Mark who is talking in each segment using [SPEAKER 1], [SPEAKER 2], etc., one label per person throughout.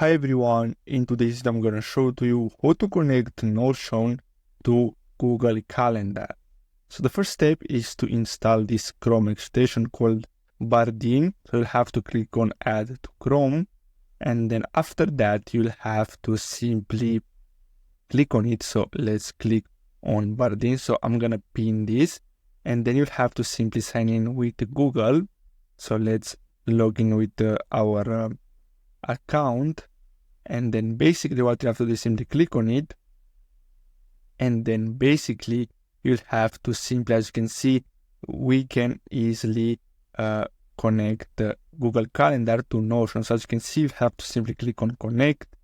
[SPEAKER 1] Hi everyone, in today's video I'm going to show to you how to connect Notion to Google Calendar. So the first step is to install this Chrome extension called Bardeen. So you'll have to click on Add to Chrome, and then after that you'll have to simply click on it. So let's click on Bardeen. So I'm going to pin this, and then you'll have to simply sign in with Google. So let's log in with our account, and then basically what you have to do is simply click on it, and then basically you'll have to simply, as you can see, we can easily connect the Google Calendar to Notion. So as you can see, you have to simply click on connect,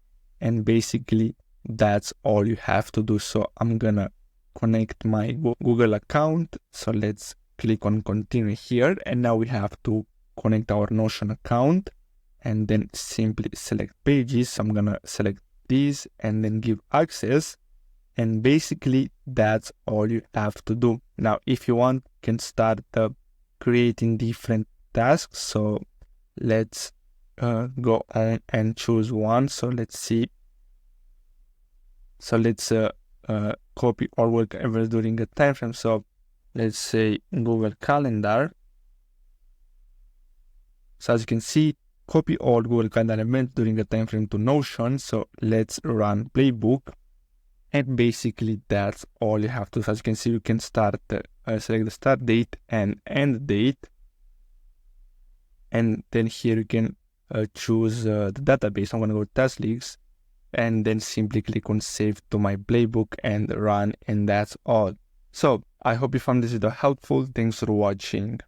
[SPEAKER 1] and basically that's all you have to do. So I'm gonna connect my Google account. So let's click on continue here, and now we have to connect our Notion account, and then simply select pages. So I'm gonna select these and then give access, and basically that's all you have to do. Now if you want, you can start creating different tasks. So let's go on and choose one. So let's see. So let's copy all whatever during a time frame. So let's say Google Calendar. So as you can see, copy all Google Calendar events during a time frame to Notion. So let's run playbook, and basically that's all you have to do. So as you can see, you can start select the start date and end date, and then here you can choose the database. I'm gonna go TaskLeaks, and then simply click on save to my playbook and run, and that's all. So I hope you found this video helpful. Thanks for watching.